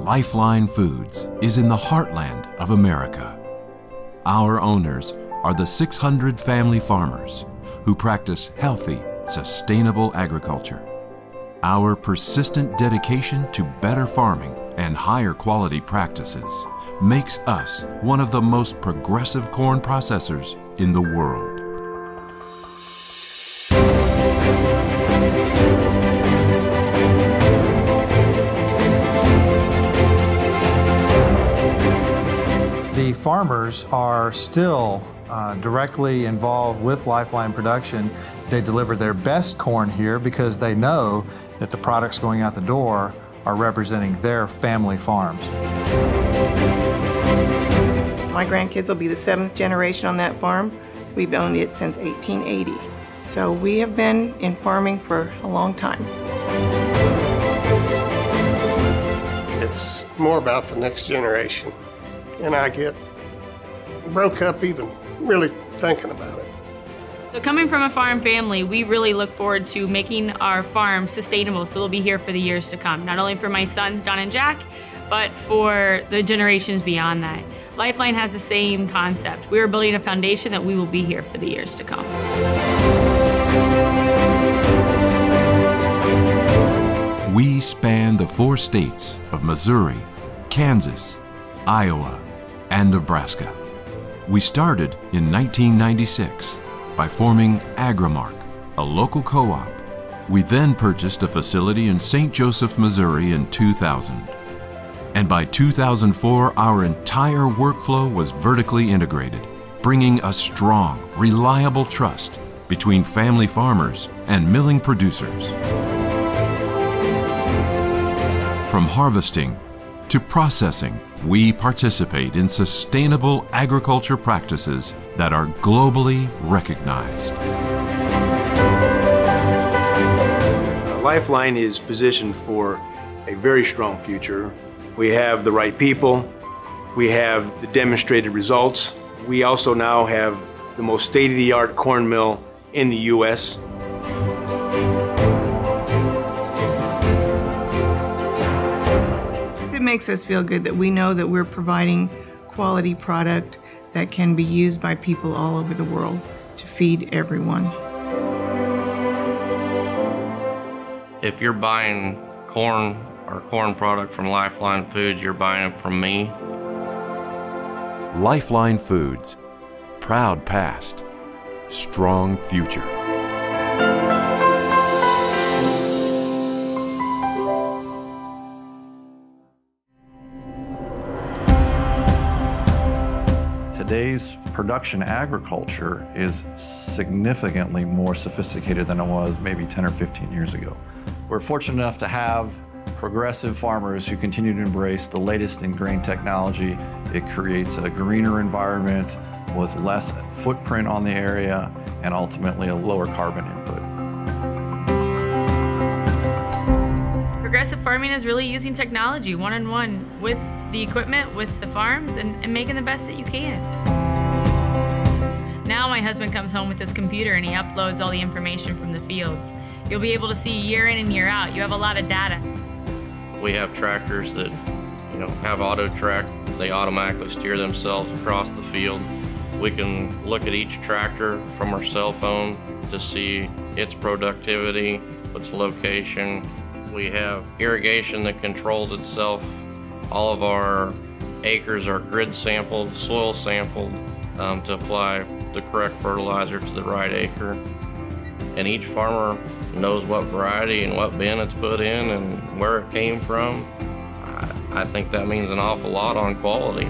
Lifeline Foods is in the heartland of America. Our owners are the 600 family farmers who practice healthy, sustainable agriculture. Our persistent dedication to better farming and higher quality practices makes us one of the most progressive corn processors in the world. The farmers are still directly involved with Lifeline production. They deliver their best corn here because they know that the products going out the door are representing their family farms. My grandkids will be the 7th generation on that farm. We've owned it since 1880. So we have been in farming for a long time. It's more about the next generation. And I get broke up even really thinking about it. So coming from a farm family, we really look forward to making our farm sustainable so they'll be here for the years to come. Not only for my sons, Don and Jack, but for the generations beyond that. Lifeline has the same concept. We are building a foundation that we will be here for the years to come. We span the 4 states of Missouri, Kansas, Iowa, and Nebraska. We started in 1996 by forming Agrimark, a local co-op. We then purchased a facility in St. Joseph, Missouri in 2000. And by 2004, our entire workflow was vertically integrated, bringing a strong, reliable trust between family farmers and milling producers. From harvesting to processing, we participate in sustainable agriculture practices that are globally recognized. Lifeline is positioned for a very strong future. We have the right people. We have the demonstrated results. We also now have the most state-of-the-art corn mill in the U.S. It makes us feel good that we know that we're providing quality product that can be used by people all over the world to feed everyone. If you're buying corn or corn product from Lifeline Foods, you're buying it from me. Lifeline Foods, proud past, strong future. Today's production agriculture is significantly more sophisticated than it was maybe 10 or 15 years ago. We're fortunate enough to have progressive farmers who continue to embrace the latest in grain technology. It creates a greener environment with less footprint on the area and ultimately a lower carbon input. Progressive farming is really using technology one-on-one with the equipment, with the farms, and making the best that you can. Now my husband comes home with his computer and he uploads all the information from the fields. You'll be able to see year in and year out. You have a lot of data. We have tractors that, have auto track. They automatically steer themselves across the field. We can look at each tractor from our cell phone to see its productivity, its location. We have irrigation that controls itself. All of our acres are grid sampled, soil sampled to apply the correct fertilizer to the right acre. And each farmer knows what variety and what bin it's put in and where it came from. I think that means an awful lot on quality.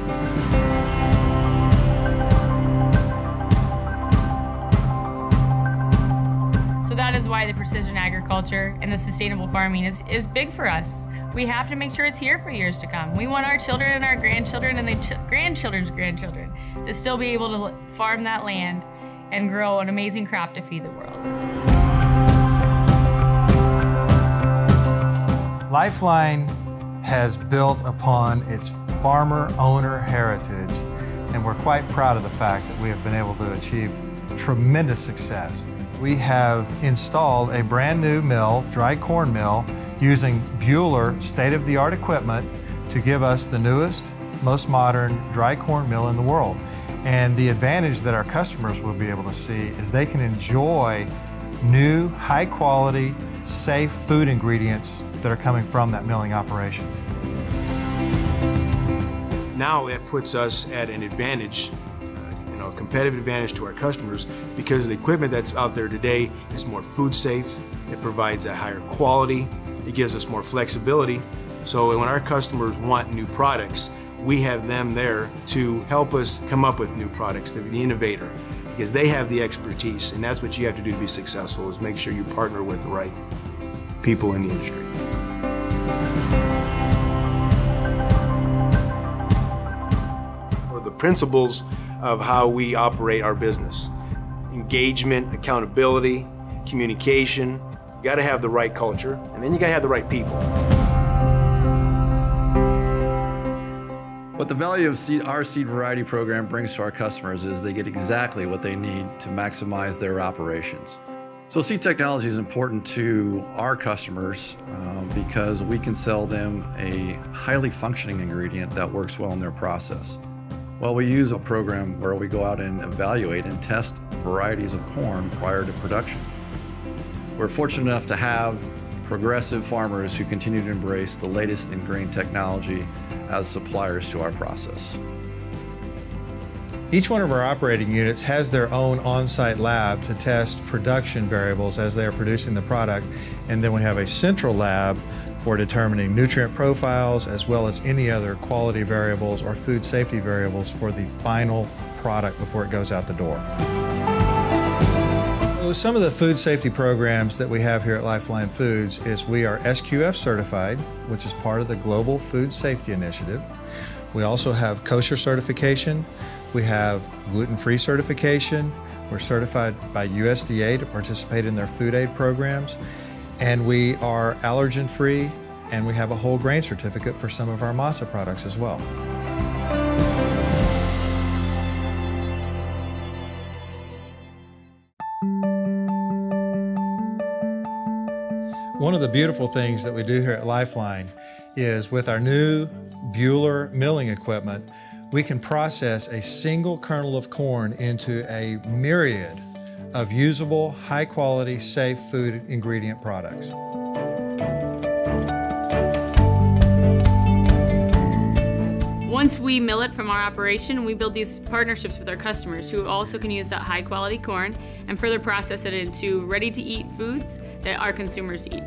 So that is why the precision agriculture and the sustainable farming is big for us. We have to make sure it's here for years to come. We want our children and our grandchildren and the grandchildren's grandchildren to still be able to farm that land and grow an amazing crop to feed the world. Lifeline has built upon its farmer-owner heritage, and we're quite proud of the fact that we have been able to achieve tremendous success. We have installed a brand new mill, dry corn mill, using Bueller state-of-the-art equipment to give us the newest, most modern dry corn mill in the world. And the advantage that our customers will be able to see is they can enjoy new, high quality, safe food ingredients that are coming from that milling operation. Now it puts us at an advantage, a competitive advantage to our customers, because the equipment that's out there today is more food safe, it provides a higher quality, it gives us more flexibility. So when our customers want new products, we have them there to help us come up with new products, to be the innovator, because they have the expertise, and that's what you have to do to be successful, is make sure you partner with the right people in the industry. The principles of how we operate our business: engagement, accountability, communication. You got to have the right culture, and then you got to have the right people. What the value of our seed variety program brings to our customers is they get exactly what they need to maximize their operations. So seed technology is important to our customers because we can sell them a highly functioning ingredient that works well in their process. Well, we use a program where we go out and evaluate and test varieties of corn prior to production. We're fortunate enough to have progressive farmers who continue to embrace the latest in grain technology as suppliers to our process. Each one of our operating units has their own on-site lab to test production variables as they are producing the product, and then we have a central lab for determining nutrient profiles as well as any other quality variables or food safety variables for the final product before it goes out the door. So some of the food safety programs that we have here at Lifeline Foods is we are SQF certified, which is part of the Global Food Safety Initiative. We also have kosher certification. We have gluten-free certification. We're certified by USDA to participate in their food aid programs. And we are allergen-free, and we have a whole grain certificate for some of our masa products as well. One of the beautiful things that we do here at Lifeline is with our new Bueller milling equipment, we can process a single kernel of corn into a myriad of usable, high-quality, safe food ingredient products. Once we mill it from our operation, we build these partnerships with our customers who also can use that high-quality corn and further process it into ready-to-eat foods that our consumers eat.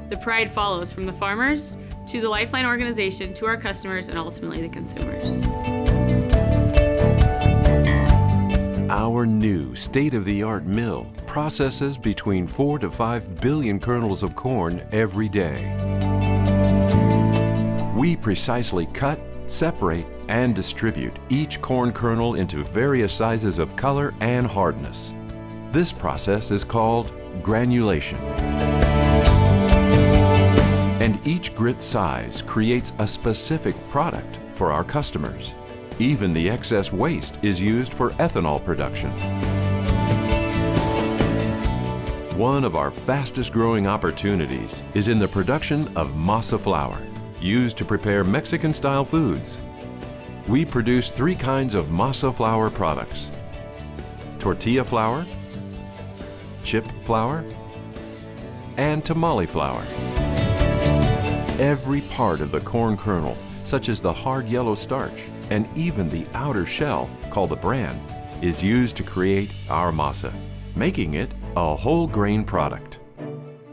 The pride follows from the farmers to the Lifeline organization to our customers and ultimately the consumers. Our new state-of-the-art mill processes between 4 to 5 billion kernels of corn every day. We precisely cut, separate, and distribute each corn kernel into various sizes of color and hardness. This process is called granulation. And each grit size creates a specific product for our customers. Even the excess waste is used for ethanol production. One of our fastest growing opportunities is in the production of masa flour, used to prepare Mexican-style foods. We produce 3 kinds of masa flour products: tortilla flour, chip flour, and tamale flour. Every part of the corn kernel, such as the hard yellow starch, and even the outer shell, called the bran, is used to create our masa, making it a whole grain product.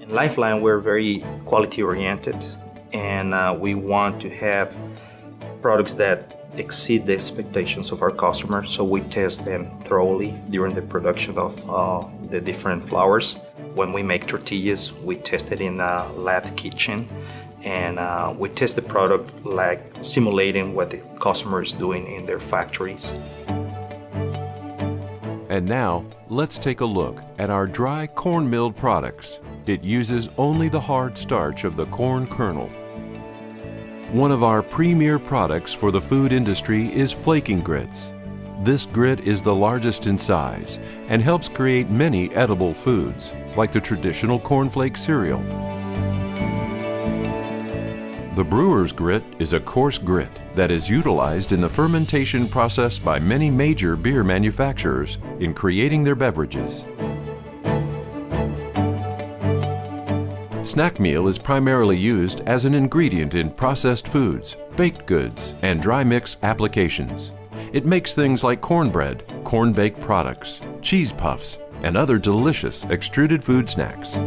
In Lifeline, we're very quality oriented, and we want to have products that exceed the expectations of our customers, so we test them thoroughly during the production of the different flours. When we make tortillas, we test it in a lab kitchen, and we test the product like simulating what the customer is doing in their factories. And now, let's take a look at our dry corn milled products. It uses only the hard starch of the corn kernel. One of our premier products for the food industry is flaking grits. This grit is the largest in size and helps create many edible foods, like the traditional cornflake cereal. The brewer's grit is a coarse grit that is utilized in the fermentation process by many major beer manufacturers in creating their beverages. Snack meal is primarily used as an ingredient in processed foods, baked goods, and dry mix applications. It makes things like cornbread, corn-baked products, cheese puffs, and other delicious extruded food snacks.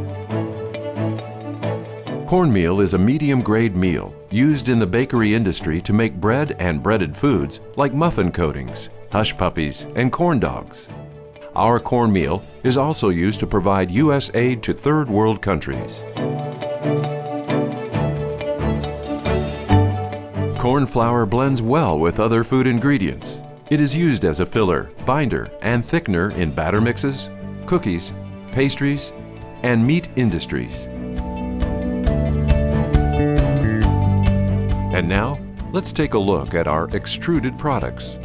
Cornmeal is a medium-grade meal used in the bakery industry to make bread and breaded foods like muffin coatings, hush puppies, and corn dogs. Our cornmeal is also used to provide U.S. aid to third world countries. Corn flour blends well with other food ingredients. It is used as a filler, binder, and thickener in batter mixes, cookies, pastries, and meat industries. And now, let's take a look at our extruded products.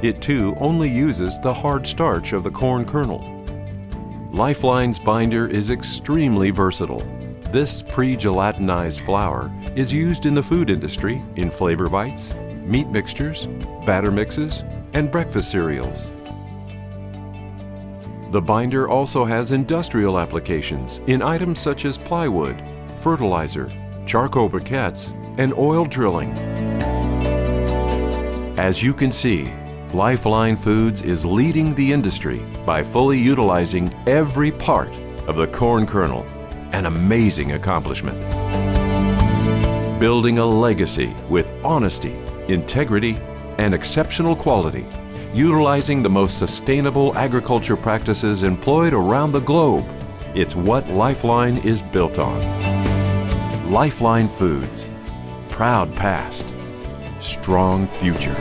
It too only uses the hard starch of the corn kernel. Lifeline's binder is extremely versatile. This pre-gelatinized flour is used in the food industry in flavor bites, meat mixtures, batter mixes, and breakfast cereals. The binder also has industrial applications in items such as plywood, fertilizer, charcoal briquettes, and oil drilling. As you can see, Lifeline Foods is leading the industry by fully utilizing every part of the corn kernel, an amazing accomplishment. Building a legacy with honesty, integrity, and exceptional quality, utilizing the most sustainable agriculture practices employed around the globe. It's what Lifeline is built on. Lifeline Foods. Proud past, strong future.